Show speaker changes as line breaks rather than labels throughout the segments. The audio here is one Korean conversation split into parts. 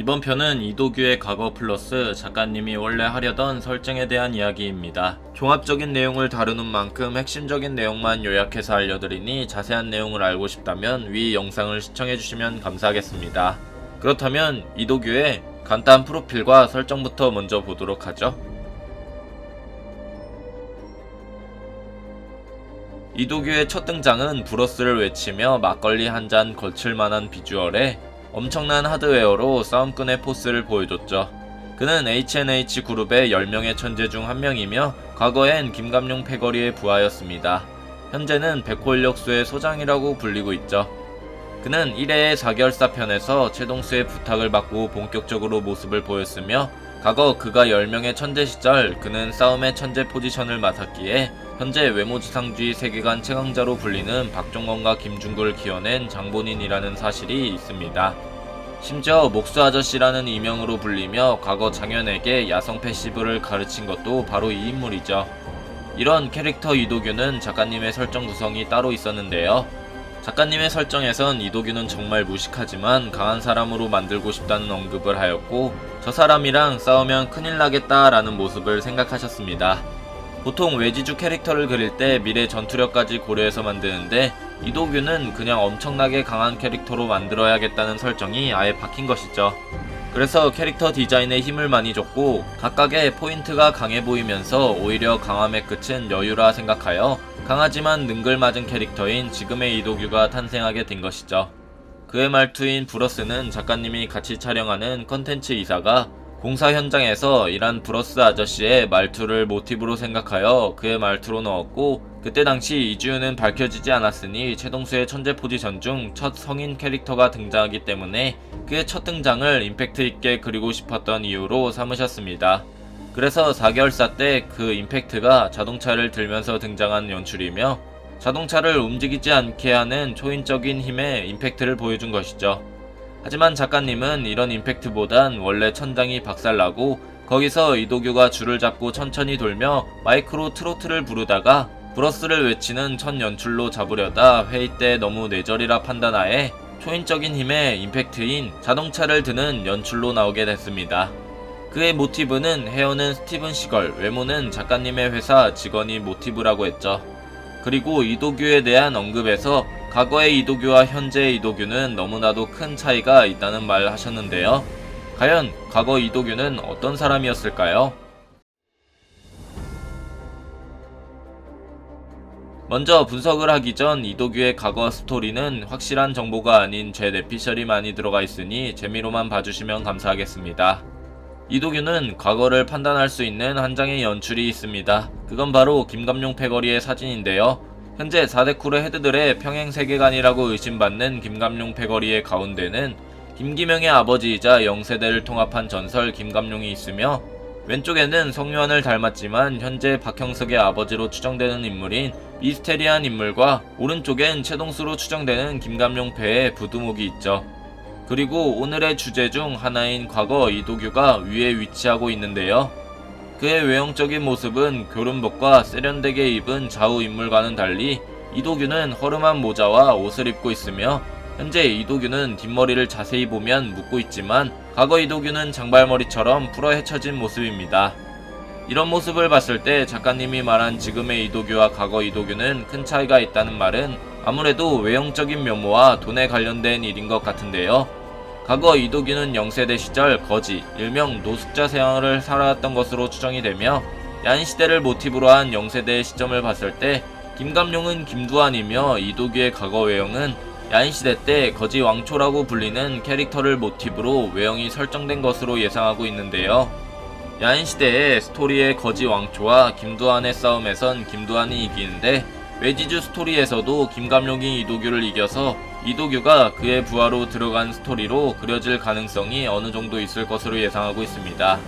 이번 편은 이도규의 과거 플러스 작가님이 원래 하려던 설정에 대한 이야기입니다. 종합적인 내용을 다루는 만큼 핵심적인 내용만 요약해서 알려드리니 자세한 내용을 알고 싶다면 위 영상을 시청해주시면 감사하겠습니다. 그렇다면 이도규의 간단한 프로필과 설정부터 먼저 보도록 하죠. 이도규의 첫 등장은 브로스를 외치며 막걸리 한 잔 거칠 만한 비주얼에 엄청난 하드웨어로 싸움꾼의 포스를 보여줬죠. 그는 H&H 그룹의 10명의 천재 중 한 명이며 과거엔 김감룡 패거리의 부하였습니다. 현재는 백호인력소의 소장이라고 불리고 있죠. 그는 1회의 4개월사 편에서 최동수의 부탁을 받고 본격적으로 모습을 보였으며 과거 그가 10명의 천재 시절 그는 싸움의 천재 포지션을 맡았기에 현재 외모지상주의 세계관 최강자로 불리는 박종건과 김중구를 키워낸 장본인이라는 사실이 있습니다. 심지어 목수 아저씨라는 이명으로 불리며 과거 장현에게 야성 패시브를 가르친 것도 바로 이 인물이죠. 이런 캐릭터 이도규는 작가님의 설정 구성이 따로 있었는데요. 작가님의 설정에선 이도규는 정말 무식하지만 강한 사람으로 만들고 싶다는 언급을 하였고 저 사람이랑 싸우면 큰일 나겠다라는 모습을 생각하셨습니다. 보통 외지주 캐릭터를 그릴 때 미래 전투력까지 고려해서 만드는데 이도규는 그냥 엄청나게 강한 캐릭터로 만들어야겠다는 설정이 아예 박힌 것이죠. 그래서 캐릭터 디자인에 힘을 많이 줬고 각각의 포인트가 강해 보이면서 오히려 강함의 끝은 여유라 생각하여 강하지만 능글맞은 캐릭터인 지금의 이도규가 탄생하게 된 것이죠. 그의 말투인 브러스는 작가님이 같이 촬영하는 컨텐츠 이사가 공사 현장에서 일한 브러스 아저씨의 말투를 모티브로 생각하여 그의 말투로 넣었고 그때 당시 이주윤은 밝혀지지 않았으니 최동수의 천재 포지션 중 첫 성인 캐릭터가 등장하기 때문에 그의 첫 등장을 임팩트 있게 그리고 싶었던 이유로 삼으셨습니다. 그래서 4개월사 때 그 임팩트가 자동차를 들면서 등장한 연출이며 자동차를 움직이지 않게 하는 초인적인 힘의 임팩트를 보여준 것이죠. 하지만 작가님은 이런 임팩트보단 원래 천장이 박살나고 거기서 이도규가 줄을 잡고 천천히 돌며 마이크로 트로트를 부르다가 브러스를 외치는 첫 연출로 잡으려다 회의 때 너무 뇌절이라 판단하에 초인적인 힘의 임팩트인 자동차를 드는 연출로 나오게 됐습니다. 그의 모티브는 헤어는 스티븐 시걸, 외모는 작가님의 회사 직원이 모티브라고 했죠. 그리고 이도규에 대한 언급에서 과거의 이도규와 현재의 이도규는 너무나도 큰 차이가 있다는 말을 하셨는데요. 과연 과거 이도규는 어떤 사람이었을까요? 먼저 분석을 하기 전 이도규의 과거 스토리는 확실한 정보가 아닌 제 뇌피셜이 많이 들어가 있으니 재미로만 봐주시면 감사하겠습니다. 이도규는 과거를 판단할 수 있는 한 장의 연출이 있습니다. 그건 바로 김감룡 패거리의 사진인데요. 현재 4대 쿨의 헤드들의 평행 세계관이라고 의심받는 김감룡 패거리의 가운데는 김기명의 아버지이자 영세대를 통합한 전설 김감룡이 있으며 왼쪽에는 성유한을 닮았지만 현재 박형석의 아버지로 추정되는 인물인 미스테리한 인물과 오른쪽엔 최동수로 추정되는 김감룡 패의 부두목이 있죠. 그리고 오늘의 주제 중 하나인 과거 이도규가 위에 위치하고 있는데요. 그의 외형적인 모습은 교름복과 세련되게 입은 좌우 인물과는 달리 이도규는 허름한 모자와 옷을 입고 있으며 현재 이도규는 뒷머리를 자세히 보면 묶고 있지만 과거 이도규는 장발머리처럼 풀어 헤쳐진 모습입니다. 이런 모습을 봤을 때 작가님이 말한 지금의 이도규와 과거 이도규는 큰 차이가 있다는 말은 아무래도 외형적인 면모와 돈에 관련된 일인 것 같은데요. 과거 이도규는 영세대 시절 거지, 일명 노숙자 생활을 살아왔던 것으로 추정이 되며 야인시대를 모티브로 한 영세대의 시점을 봤을 때 김감룡은 김두한이며 이도규의 과거 외형은 야인시대 때 거지 왕초라고 불리는 캐릭터를 모티브로 외형이 설정된 것으로 예상하고 있는데요. 야인시대의 스토리의 거지 왕초와 김두한의 싸움에선 김두한이 이기는데 외지주 스토리에서도 김감룡이 이도규를 이겨서 이도규가 그의 부하로 들어간 스토리로 그려질 가능성이 어느 정도 있을 것으로 예상하고 있습니다.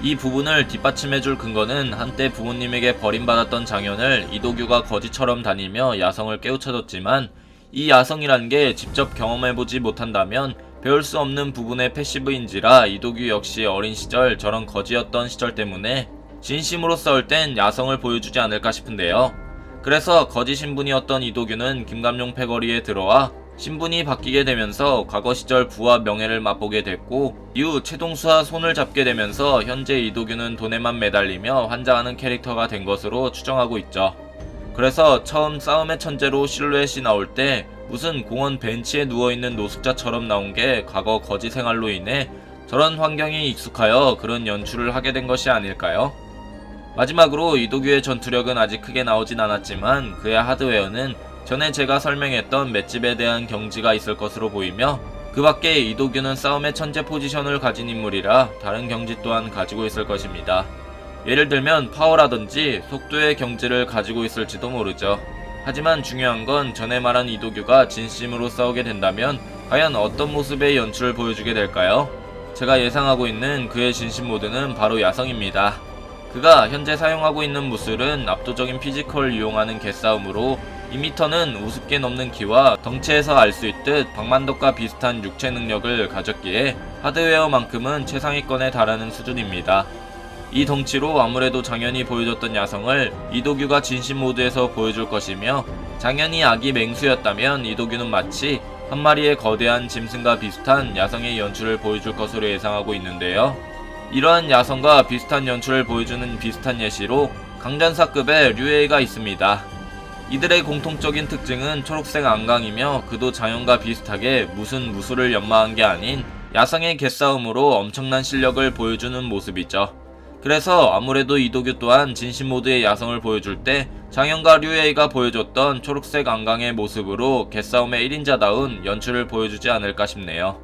이 부분을 뒷받침해줄 근거는 한때 부모님에게 버림받았던 장현을 이도규가 거지처럼 다니며 야성을 깨우쳐줬지만 이 야성이란 게 직접 경험해보지 못한다면 배울 수 없는 부분의 패시브인지라 이도규 역시 어린 시절 저런 거지였던 시절 때문에 진심으로 싸울 땐 야성을 보여주지 않을까 싶은데요. 그래서 거지 신분이었던 이도규는 김감룡 패거리에 들어와 신분이 바뀌게 되면서 과거 시절 부와 명예를 맛보게 됐고, 이후 최동수와 손을 잡게 되면서 현재 이도규는 돈에만 매달리며 환장하는 캐릭터가 된 것으로 추정하고 있죠. 그래서 처음 싸움의 천재로 실루엣이 나올 때 무슨 공원 벤치에 누워있는 노숙자처럼 나온 게 과거 거지 생활로 인해 저런 환경이 익숙하여 그런 연출을 하게 된 것이 아닐까요? 마지막으로 이도규의 전투력은 아직 크게 나오진 않았지만 그의 하드웨어는 전에 제가 설명했던 맷집에 대한 경지가 있을 것으로 보이며, 그 밖에 이도규는 싸움의 천재 포지션을 가진 인물이라 다른 경지 또한 가지고 있을 것입니다. 예를 들면 파워라든지 속도의 경지를 가지고 있을지도 모르죠. 하지만 중요한 건 전에 말한 이도규가 진심으로 싸우게 된다면 과연 어떤 모습의 연출을 보여주게 될까요? 제가 예상하고 있는 그의 진심 모드는 바로 야성입니다. 그가 현재 사용하고 있는 무술은 압도적인 피지컬을 이용하는 개싸움으로 2m는 우습게 넘는 키와 덩치에서 알 수 있듯 박만덕과 비슷한 육체 능력을 가졌기에 하드웨어만큼은 최상위권에 달하는 수준입니다. 이 덩치로 아무래도 장현이 보여줬던 야성을 이도규가 진심 모드에서 보여줄 것이며, 장현이 아기 맹수였다면 이도규는 마치 한 마리의 거대한 짐승과 비슷한 야성의 연출을 보여줄 것으로 예상하고 있는데요. 이러한 야성과 비슷한 연출을 보여주는 비슷한 예시로 강전사급의 류에이가 있습니다. 이들의 공통적인 특징은 초록색 안강이며, 그도 장현과 비슷하게 무슨 무술을 연마한 게 아닌 야성의 개싸움으로 엄청난 실력을 보여주는 모습이죠. 그래서 아무래도 이도규 또한 진심 모드의 야성을 보여줄 때 장현과 류에이가 보여줬던 초록색 안강의 모습으로 개싸움의 1인자다운 연출을 보여주지 않을까 싶네요.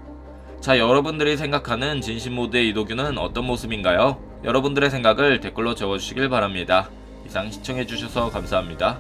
자, 여러분들이 생각하는 진심 모드의 이도규는 어떤 모습인가요? 여러분들의 생각을 댓글로 적어주시길 바랍니다. 이상 시청해주셔서 감사합니다.